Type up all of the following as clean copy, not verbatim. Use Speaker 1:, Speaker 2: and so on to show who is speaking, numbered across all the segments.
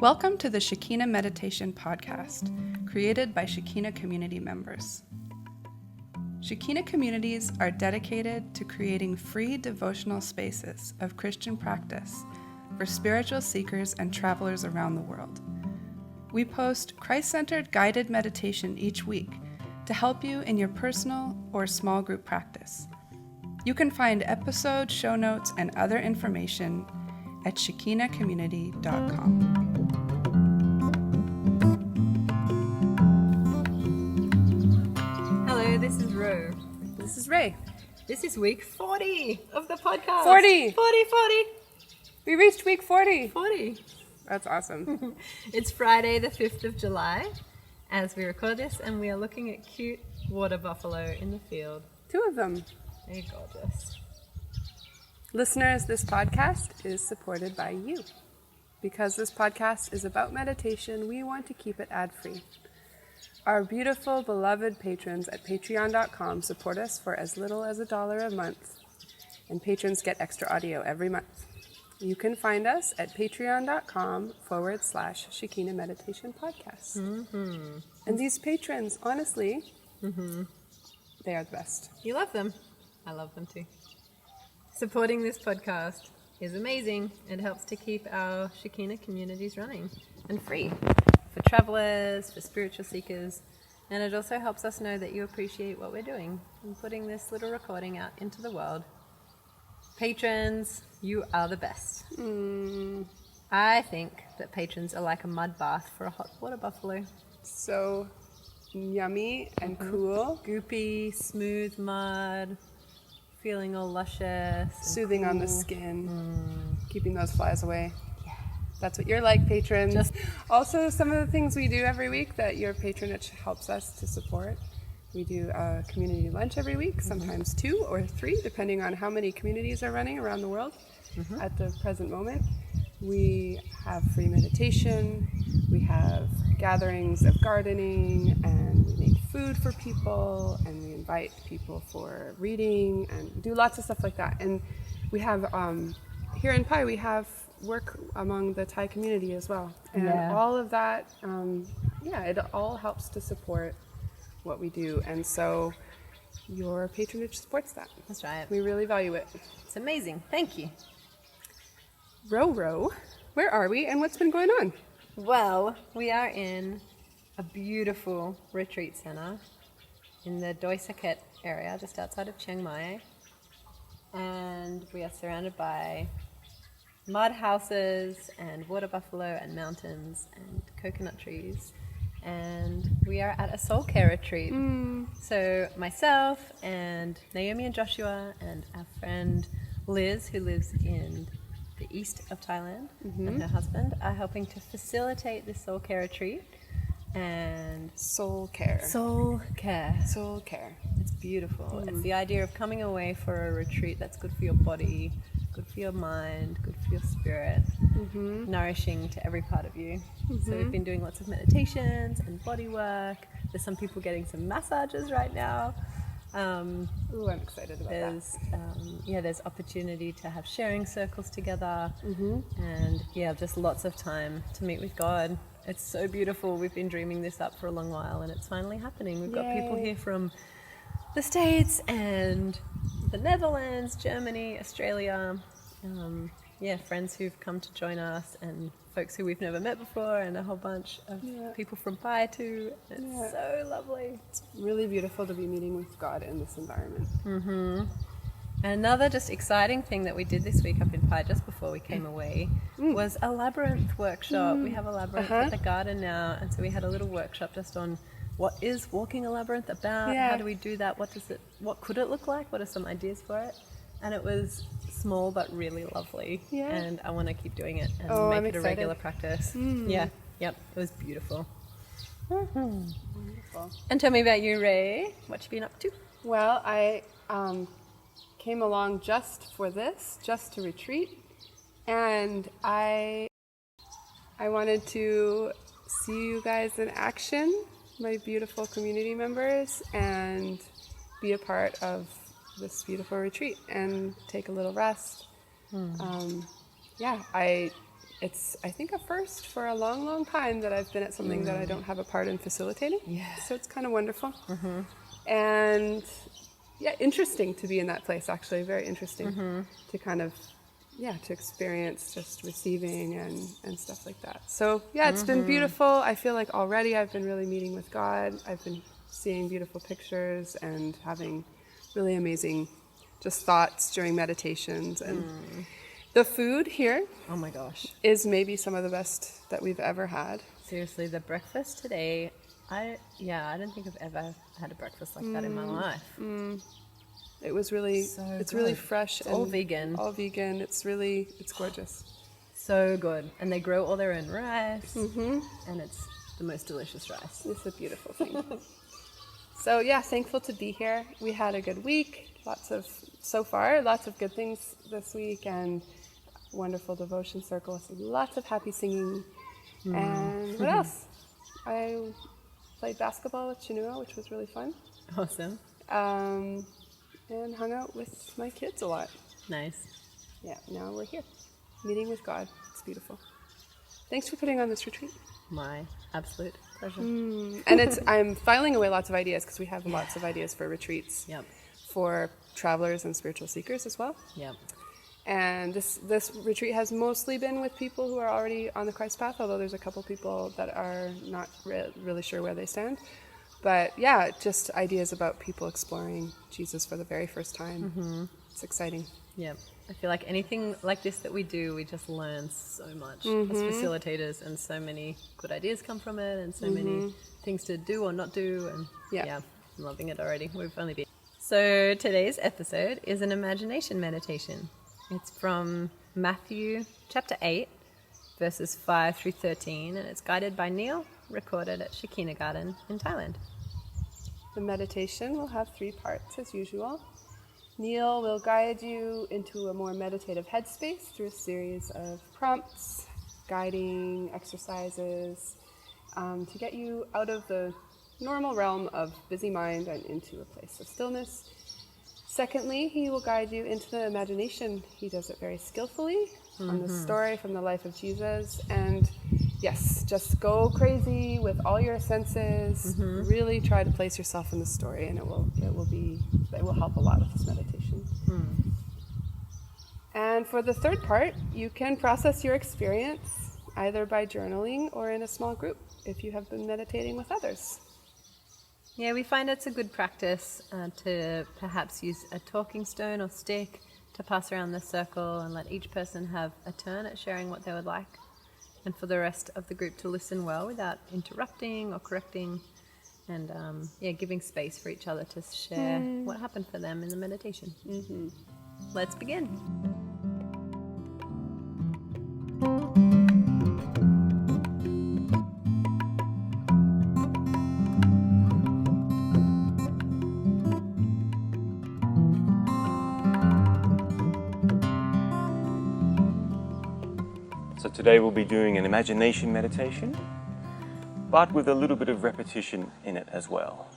Speaker 1: Welcome to the Shekina Meditation Podcast, created by Shekina community members. Shekina communities are dedicated to creating free devotional spaces of Christian practice for spiritual seekers and travelers around the world. We post Christ-centered guided meditation each week to help you in your personal or small group practice. You can find episode show notes and other information at shekinacommunity.com.
Speaker 2: Hello, this is Ro.
Speaker 1: This is Ray.
Speaker 2: This is week 40 of the podcast.
Speaker 1: 40!
Speaker 2: 40.
Speaker 1: We reached week 40.
Speaker 2: 40.
Speaker 1: That's awesome.
Speaker 2: It's Friday, the 5th of July, as we record this, and we are looking at cute water buffalo in the field.
Speaker 1: 2 of them.
Speaker 2: They're gorgeous.
Speaker 1: Listeners, this podcast is supported by you. Because this podcast is about meditation, we want to keep it ad-free. Our beautiful, beloved patrons at patreon.com support us for as little as $1 a month, and patrons get extra audio every month. You can find us at patreon.com/Shekina Meditation Podcast. Mm-hmm. And these patrons, honestly, they are the best.
Speaker 2: You love them. I love them too. Supporting this podcast is amazing. It helps to keep our Shekina communities running and free for travelers, for spiritual seekers, and it also helps us know that you appreciate what we're doing and putting this little recording out into the world. Patrons, you are the best. I think that patrons are like a mud bath for a hot water buffalo.
Speaker 1: So yummy and cool.
Speaker 2: Goopy, smooth mud, feeling all luscious.
Speaker 1: Soothing on the skin, keeping those flies away. Yeah. That's what you're like, patrons. Also, some of the things we do every week that your patronage helps us to support. We do a community lunch every week, sometimes 2 or 3, depending on how many communities are running around the world at the present moment. We have free meditation, we have gatherings of gardening, and we make food for people, and we invite people for reading, and do lots of stuff like that. And we have, here in Pai, we have work among the Thai community as well. And all of that, it all helps to support what we do. And so your patronage supports that.
Speaker 2: That's right.
Speaker 1: We really value it.
Speaker 2: It's amazing. Thank you.
Speaker 1: Ro, where are we and what's been going on?
Speaker 2: Well, we are in a beautiful retreat center in the Doi Saket area, just outside of Chiang Mai. And we are surrounded by mud houses and water buffalo and mountains and coconut trees. And we are at a soulcare retreat. So myself and Naomi and Joshua and our friend Liz, who lives in the east of Thailand, and her husband are helping to facilitate this soulcare retreat. And
Speaker 1: Soulcare.
Speaker 2: It's beautiful. It's the idea of coming away for a retreat that's good for your body, good for your mind, good for your spirit, nourishing to every part of you. So we've been doing lots of meditations and body work. There's some people getting some massages right now.
Speaker 1: I'm excited about that.
Speaker 2: There's opportunity to have sharing circles together, and just lots of time to meet with God. It's so beautiful. We've been dreaming this up for a long while, and it's finally happening. We've got people here from the States and the Netherlands, Germany, Australia. Friends who've come to join us, and folks who we've never met before, and a whole bunch of people from Pai too. It's so lovely.
Speaker 1: It's really beautiful to be meeting with God in this environment.
Speaker 2: Another just exciting thing that we did this week up in Pai just before we came away was a labyrinth workshop. We have a labyrinth at the garden now, and so we had a little workshop just on what is walking a labyrinth about, how do we do that, what could it look like, what are some ideas for it, and it was small but really lovely, and I want to keep doing it and make it a regular practice. It was beautiful.
Speaker 1: Wonderful.
Speaker 2: And tell me about you, Ray. What you been up to?
Speaker 1: Well, I came along just for this, just to retreat, and I wanted to see you guys in action, my beautiful community members, and be a part of this beautiful retreat and take a little rest. I it's, I think, a first for a long, long time that I've been at something that I don't have a part in facilitating.
Speaker 2: Yeah.
Speaker 1: So it's kind of wonderful. And yeah, interesting to be in that place, actually. Very interesting to kind of, to experience just receiving and stuff like that. So yeah, it's been beautiful. I feel like already I've been really meeting with God. I've been seeing beautiful pictures and having really amazing just thoughts during meditations. And the food here,
Speaker 2: Oh my gosh.
Speaker 1: is maybe some of the best that we've ever had.
Speaker 2: Seriously, the breakfast today, I don't think I've ever had a breakfast like that in my life.
Speaker 1: It was really,
Speaker 2: So
Speaker 1: it's really
Speaker 2: good.
Speaker 1: fresh.
Speaker 2: It's all vegan.
Speaker 1: All vegan. It's gorgeous.
Speaker 2: So good. And they grow all their own rice. And it's the most delicious rice.
Speaker 1: It's a beautiful thing. So yeah, thankful to be here. We had a good week. Lots of good things this week, and wonderful devotion circles, lots of happy singing. And what else? I played basketball with Shekina, which was really fun.
Speaker 2: Awesome.
Speaker 1: And hung out with my kids a lot.
Speaker 2: Nice.
Speaker 1: Yeah, now we're here, meeting with God. It's beautiful. Thanks for putting on this retreat.
Speaker 2: My absolute pleasure.
Speaker 1: And I'm filing away lots of ideas, because we have lots of ideas for retreats.
Speaker 2: Yep.
Speaker 1: For travelers and spiritual seekers as well.
Speaker 2: Yep.
Speaker 1: And this retreat has mostly been with people who are already on the Christ path, although there's a couple people that are not really sure where they stand. But yeah, just ideas about people exploring Jesus for the very first time. It's exciting.
Speaker 2: Yep. I feel like anything like this that we do, we just learn so much as facilitators, and so many good ideas come from it, and so many things to do or not do. And yeah, I'm loving it already. We've only been. So today's episode is an imagination meditation. It's from Matthew chapter 8, verses 5 through 13, and it's guided by Neil, recorded at Shekina Garden in Thailand.
Speaker 1: The meditation will have 3 parts as usual. Neil will guide you into a more meditative headspace through a series of prompts, guiding exercises, to get you out of the normal realm of busy mind and into a place of stillness. Secondly, he will guide you into the imagination. He does it very skillfully on the story from the life of Jesus. And yes, just go crazy with all your senses. Really try to place yourself in the story, and it will help a lot with this meditation. And for the third part, you can process your experience either by journaling or in a small group if you have been meditating with others.
Speaker 2: Yeah, we find it's a good practice to perhaps use a talking stone or stick to pass around the circle and let each person have a turn at sharing what they would like, and for the rest of the group to listen well without interrupting or correcting, and giving space for each other to share what happened for them in the meditation. Let's begin.
Speaker 3: So today we'll be doing an imagination meditation, but with a little bit of repetition in it as well.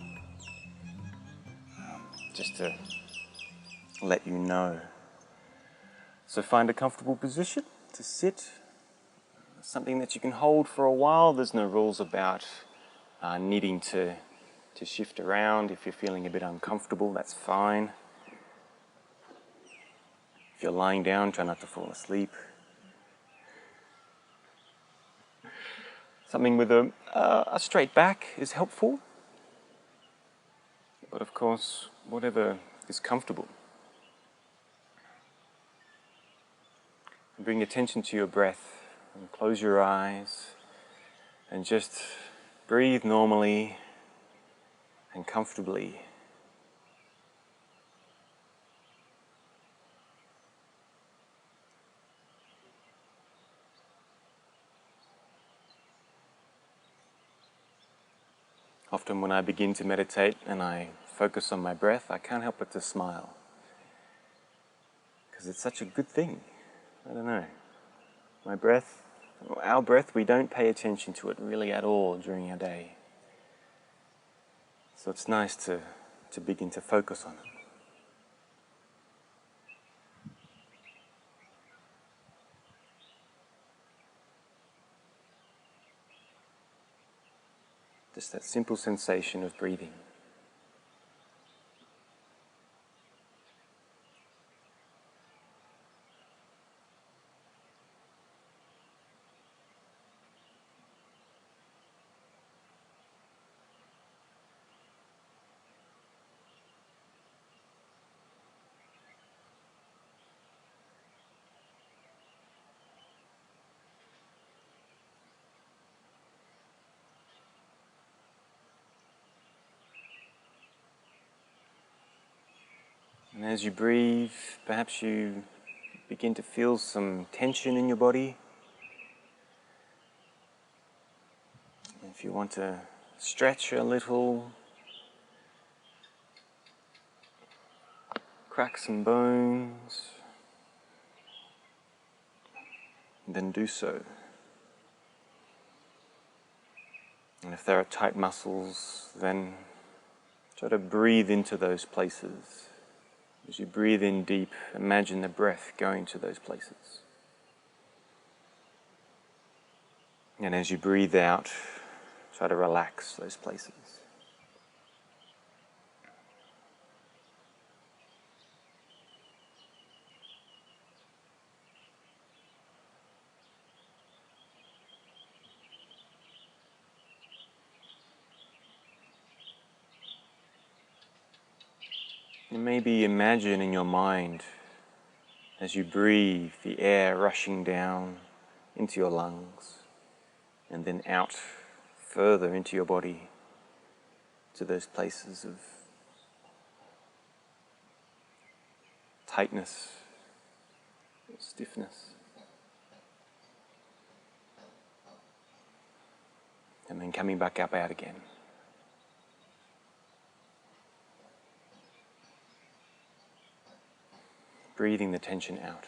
Speaker 3: Just to let you know. So find a comfortable position to sit, something that you can hold for a while. There's no rules about needing to shift around. If you're feeling a bit uncomfortable, that's fine. If you're lying down, try not to fall asleep. Something with a straight back is helpful, but of course, whatever is comfortable. Bring attention to your breath and close your eyes and just breathe normally and comfortably. Often when I begin to meditate and I focus on my breath, I can't help but to smile. Because it's such a good thing. I don't know. My breath, our breath, we don't pay attention to it really at all during our day. So it's nice to begin to focus on it. Just that simple sensation of breathing. And as you breathe, perhaps you begin to feel some tension in your body. If you want to stretch a little, crack some bones, then do so. And if there are tight muscles, then try to breathe into those places. As you breathe in deep, imagine the breath going to those places. And as you breathe out, try to relax those places. And maybe imagine in your mind, as you breathe, the air rushing down into your lungs and then out further into your body to those places of tightness, or stiffness. And then coming back up out again. Breathing the tension out.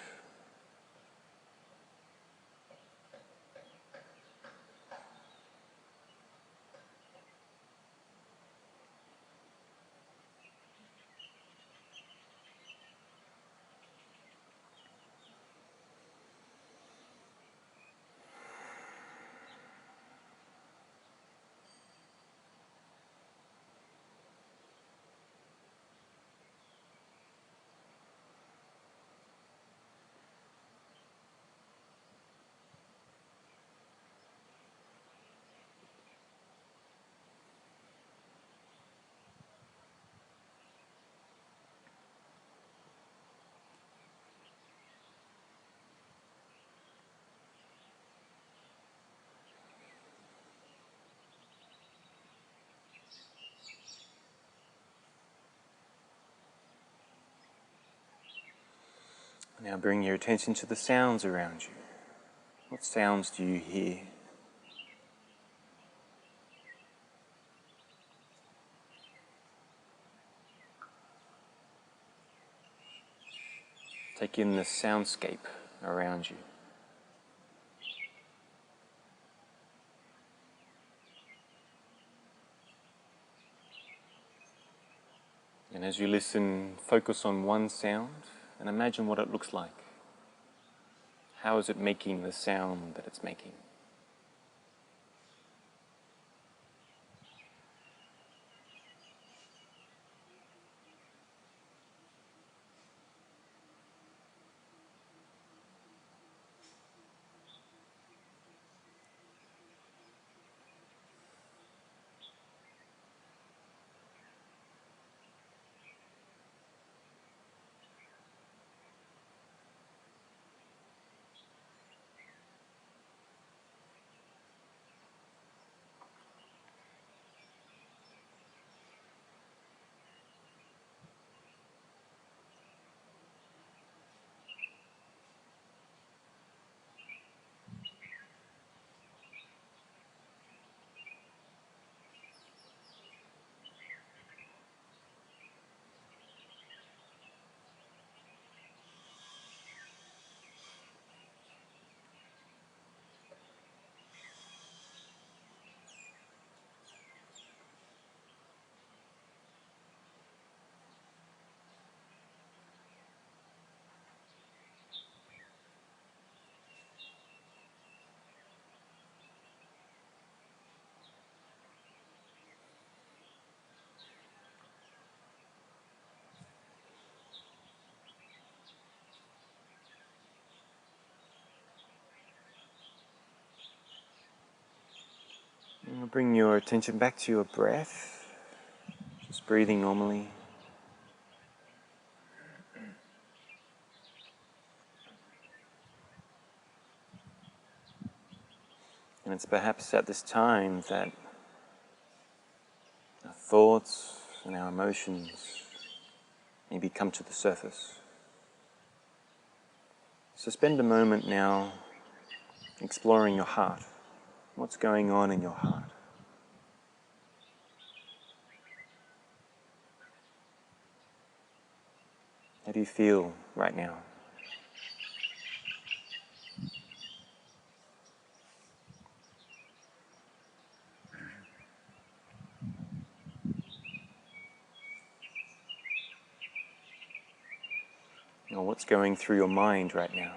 Speaker 3: Now bring your attention to the sounds around you. What sounds do you hear? Take in the soundscape around you. And as you listen, focus on one sound and imagine what it looks like. How is it making the sound that it's making? Now bring your attention back to your breath, just breathing normally. And it's perhaps at this time that our thoughts and our emotions maybe come to the surface. So spend a moment now exploring your heart. What's going on in your heart? How do you feel right now? Or what's going through your mind right now?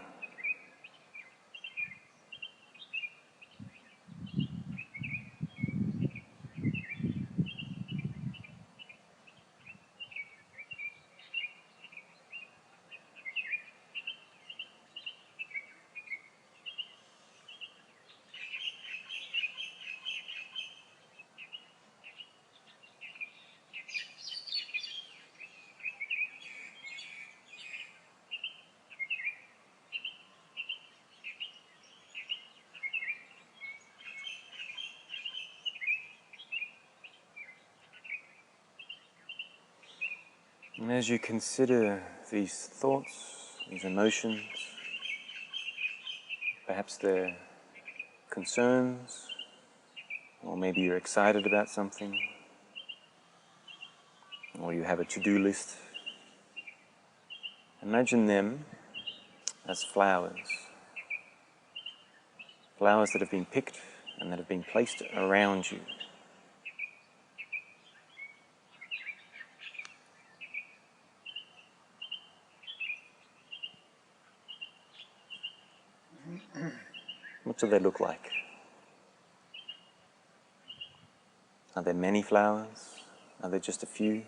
Speaker 3: And as you consider these thoughts, these emotions, perhaps they're concerns, or maybe you're excited about something, or you have a to-do list. Imagine them as flowers. Flowers that have been picked and that have been placed around you. What do they look like? Are there many flowers? Are there just a few?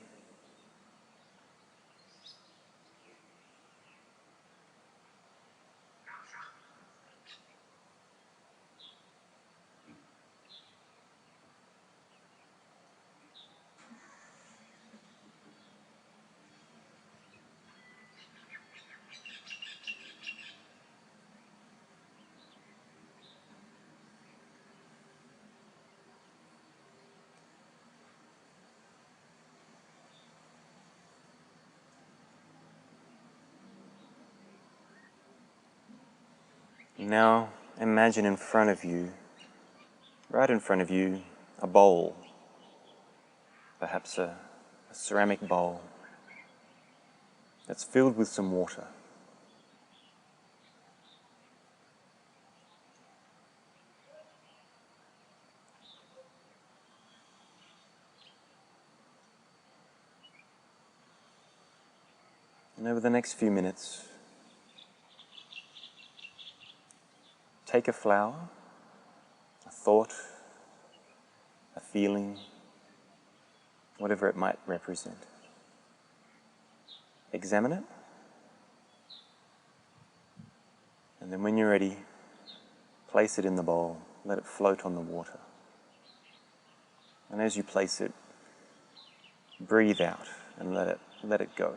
Speaker 3: Now imagine in front of you, right in front of you, a bowl, perhaps a ceramic bowl that's filled with some water. And over the next few minutes, take a flower, a thought, a feeling, whatever it might represent. Examine it, and then when you're ready, place it in the bowl, let it float on the water. And as you place it, breathe out and let it go.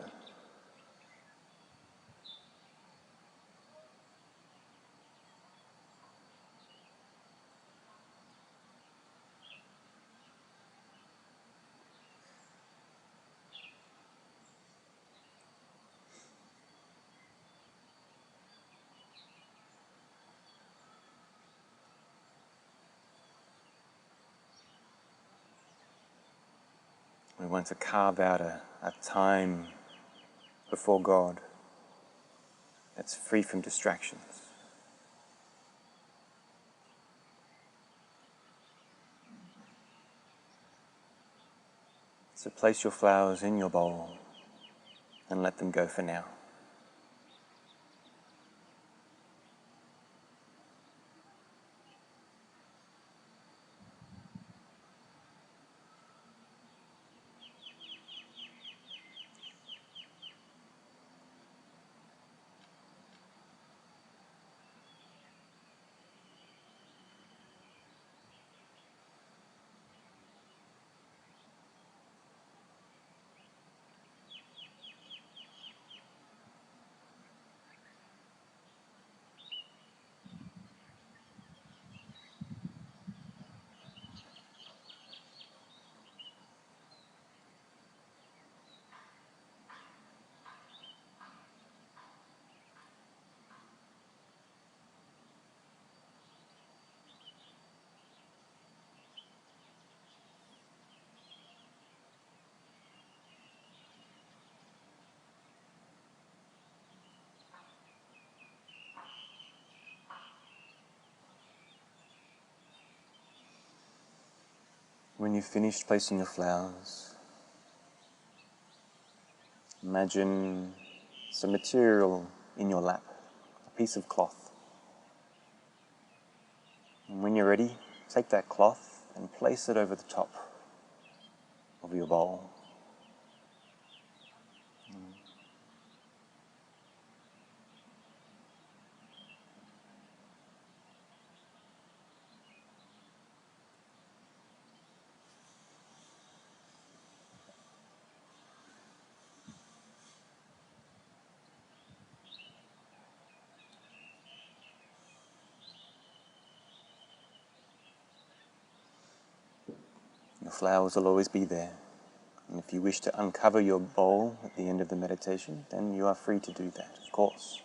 Speaker 3: We want to carve out a time before God that's free from distractions. So place your flowers in your bowl and let them go for now. When you've finished placing your flowers, imagine some material in your lap, a piece of cloth. And when you're ready, take that cloth and place it over the top of your bowl. Your flowers will always be there. And if you wish to uncover your bowl at the end of the meditation, then you are free to do that, of course.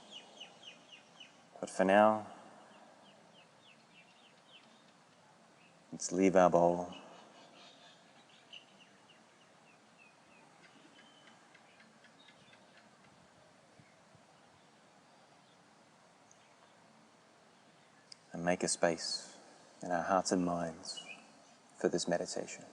Speaker 3: But for now, let's leave our bowl. And make a space in our hearts and minds for this meditation.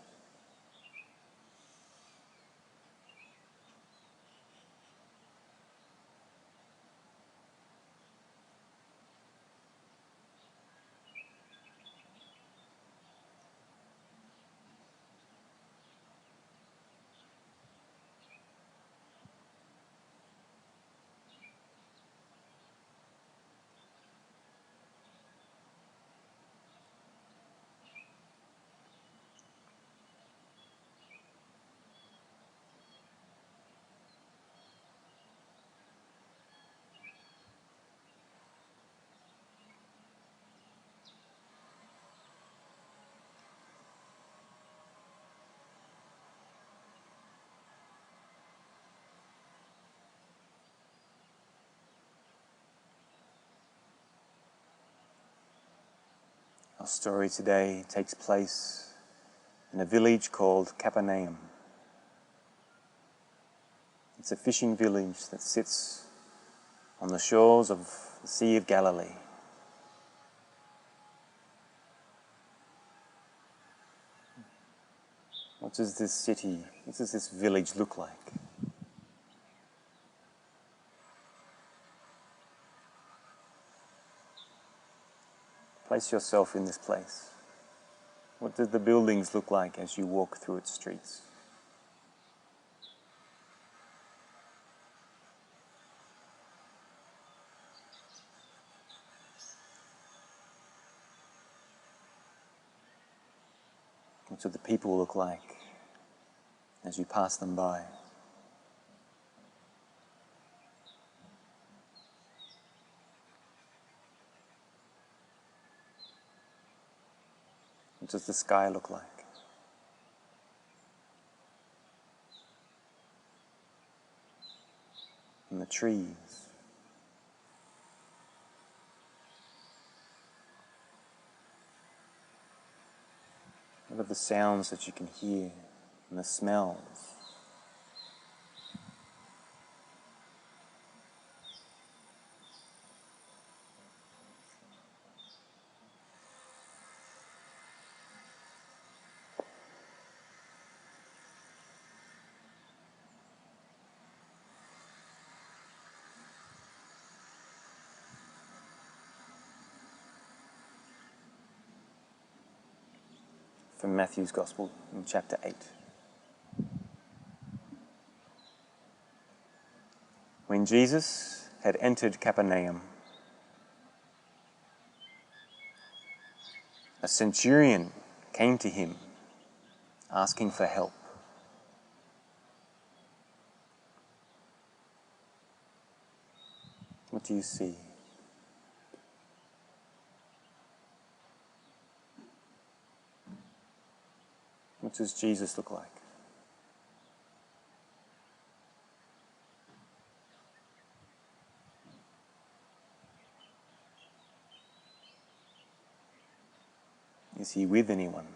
Speaker 3: Our story today takes place in a village called Capernaum. It's a fishing village that sits on the shores of the Sea of Galilee. What does this city, what does this village look like? Place yourself in this place. What do the buildings look like as you walk through its streets? What do the people look like as you pass them by? What does the sky look like? And the trees. What are the sounds that you can hear and the smells? From Matthew's Gospel in chapter 8. When Jesus had entered Capernaum, a centurion came to him asking for help. What do you see? What does Jesus look like? Is he with anyone?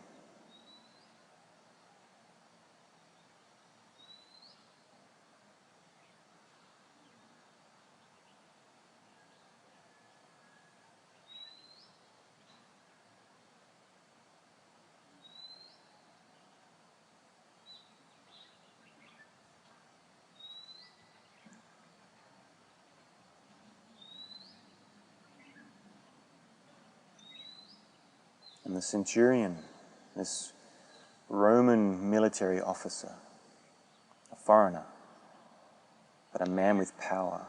Speaker 3: And the centurion, this Roman military officer, a foreigner, but a man with power.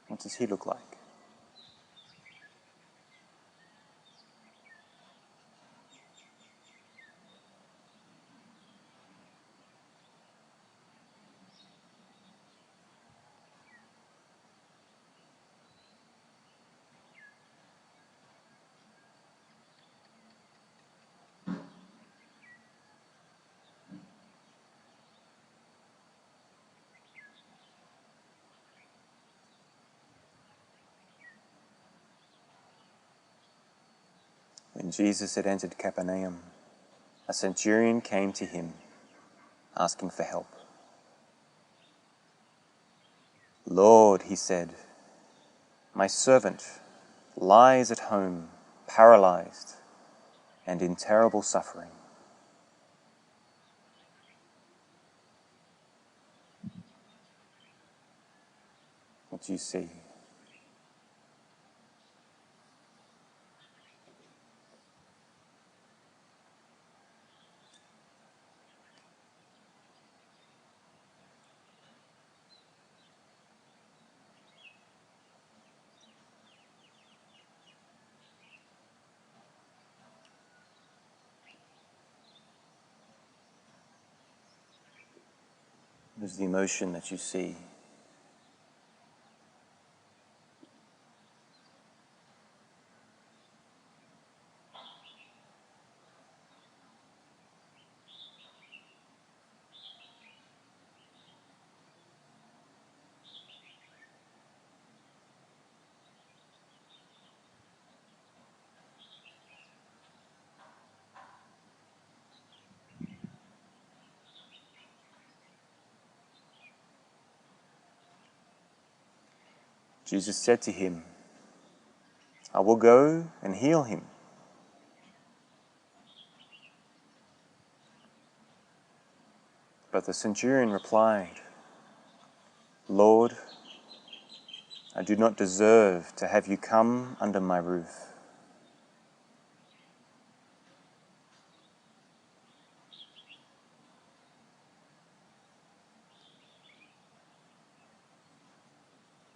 Speaker 3: What does he look like? When Jesus had entered Capernaum, a centurion came to him, asking for help. "Lord," he said, "my servant lies at home, paralyzed and in terrible suffering." What do you see? What is the emotion that you see? Jesus said to him, "I will go and heal him." But the centurion replied, "Lord, I do not deserve to have you come under my roof.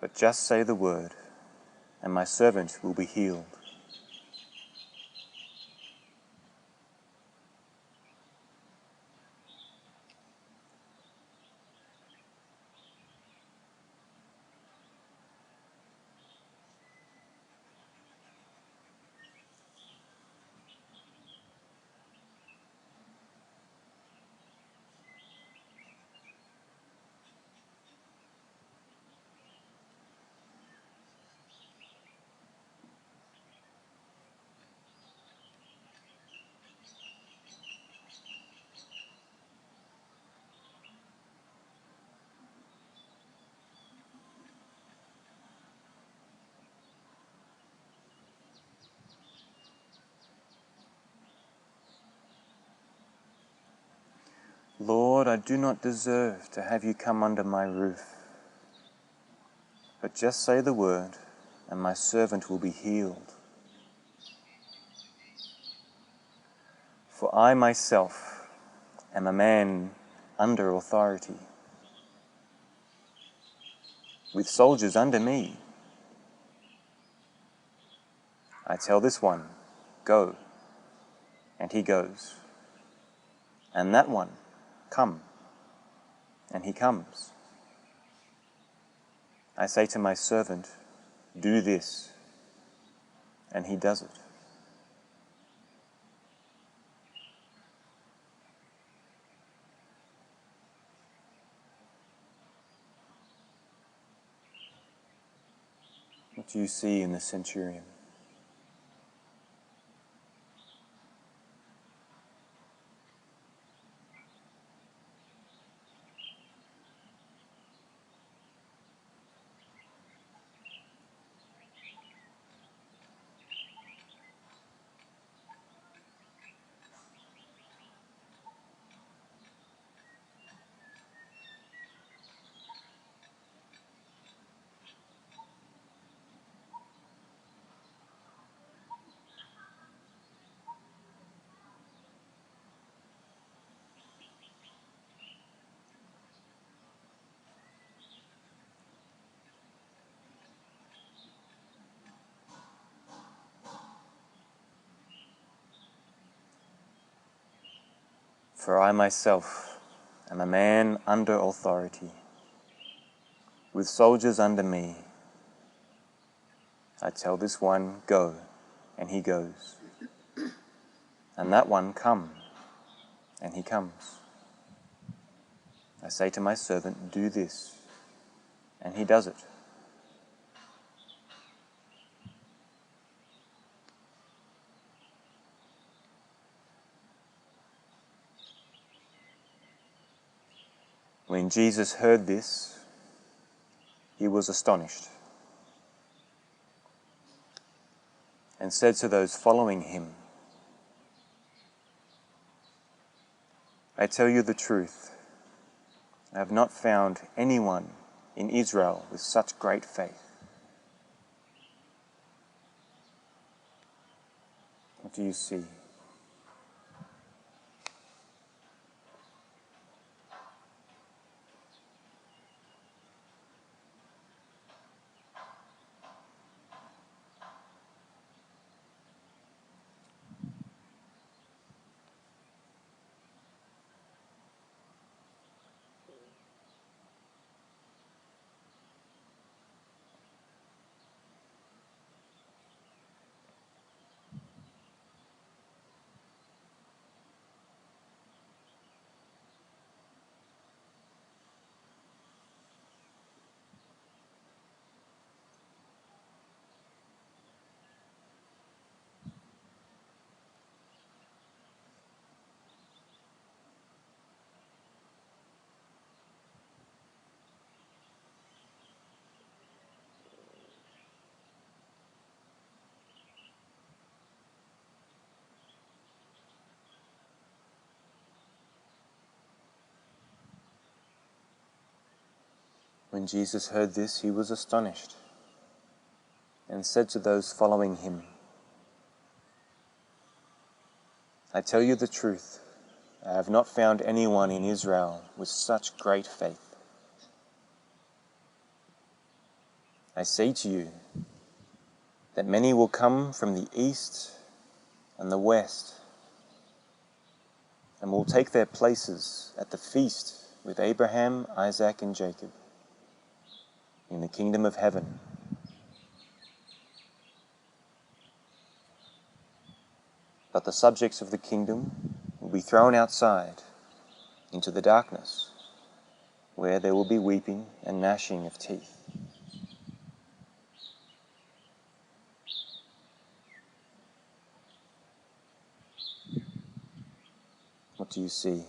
Speaker 3: But just say the word, and my servant will be healed." "Lord, I do not deserve to have you come under my roof. But just say the word, and my servant will be healed. For I myself am a man under authority, with soldiers under me. I tell this one, 'Go,' and he goes. And that one, 'Come,' and he comes. I say to my servant, 'Do this,' and he does it." What do you see in the centurion? For I myself am a man under authority, with soldiers under me. I tell this one, go, and he goes. And that one, come, and he comes. I say to my servant, do this, and he does it. When Jesus heard this, he was astonished, and said to those following him, I tell you the truth, I have not found anyone in Israel with such great faith. What do you see? When Jesus heard this, he was astonished, and said to those following him, I tell you the truth, I have not found anyone in Israel with such great faith. I say to you that many will come from the east and the west, and will take their places at the feast with Abraham, Isaac, and Jacob in the kingdom of heaven. But the subjects of the kingdom will be thrown outside into the darkness, where there will be weeping and gnashing of teeth. What do you see?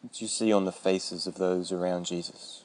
Speaker 3: What do you see on the faces of those around Jesus?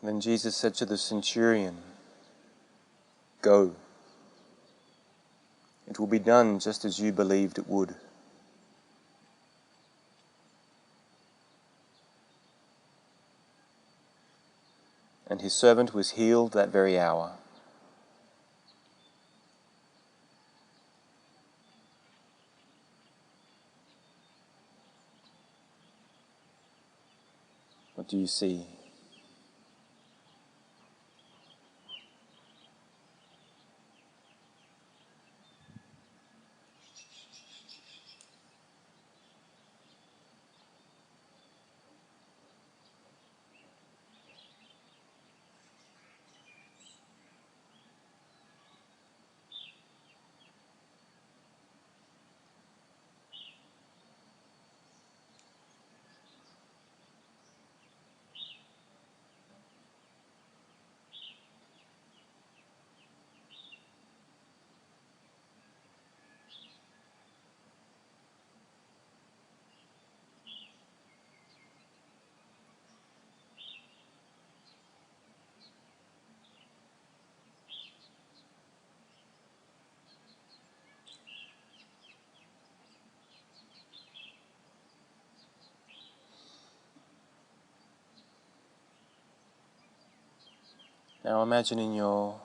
Speaker 3: Then Jesus said to the centurion, "Go. It will be done just as you believed it would." And his servant was healed that very hour. What do you see? Now imagine in your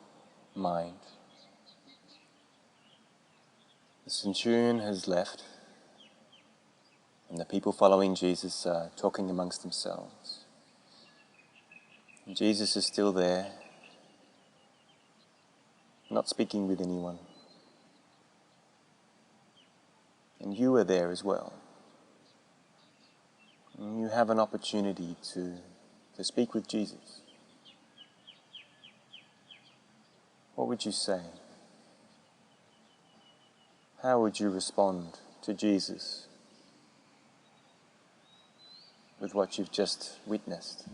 Speaker 3: mind, the centurion has left, and the people following Jesus are talking amongst themselves. And Jesus is still there, not speaking with anyone. And you are there as well. And you have an opportunity to speak with Jesus. What would you say? How would you respond to Jesus with what you've just witnessed?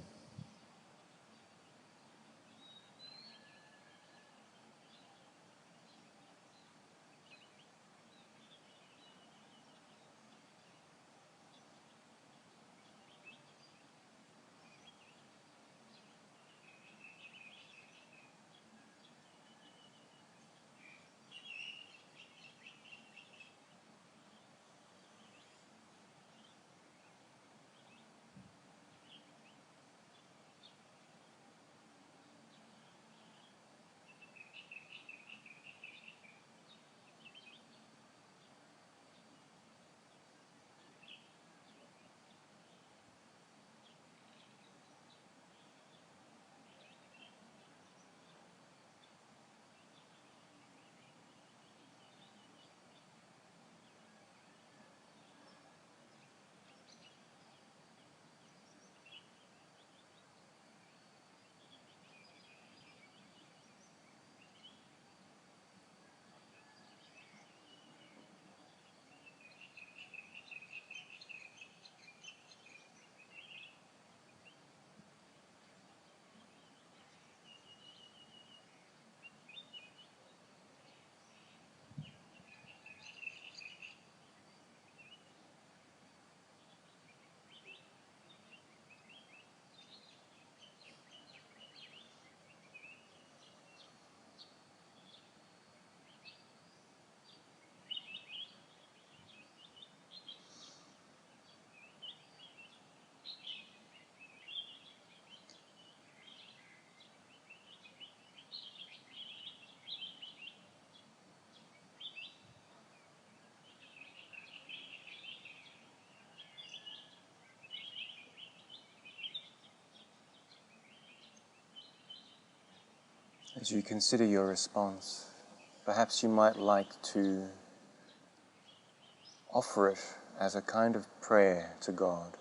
Speaker 3: As you consider your response, perhaps you might like to offer it as a kind of prayer to God.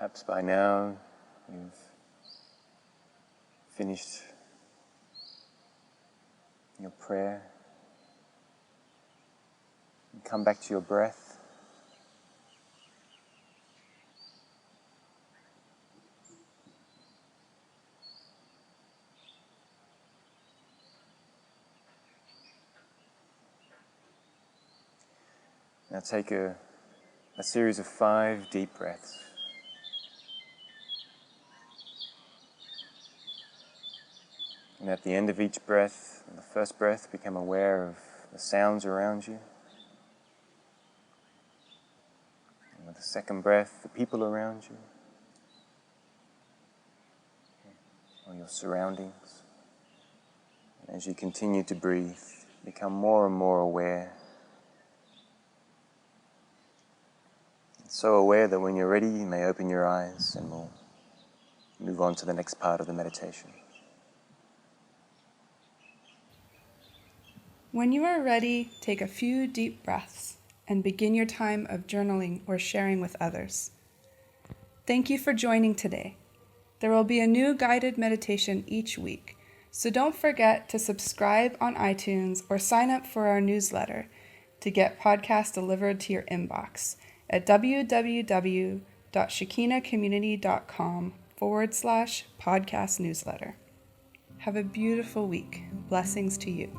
Speaker 3: Perhaps by now you've finished your prayer. And come back to your breath. Now take a series of 5 deep breaths. And at the end of each breath, the first breath, become aware of the sounds around you. And with the second breath, the people around you, or your surroundings. And as you continue to breathe, become more and more aware. So aware that when you're ready, you may open your eyes and we'll move on to the next part of the meditation.
Speaker 1: When you are ready, take a few deep breaths and begin your time of journaling or sharing with others. Thank you for joining today. There will be a new guided meditation each week, so don't forget to subscribe on iTunes or sign up for our newsletter to get podcasts delivered to your inbox at www.shekinacommunity.com/podcast newsletter. Have a beautiful week. Blessings to you.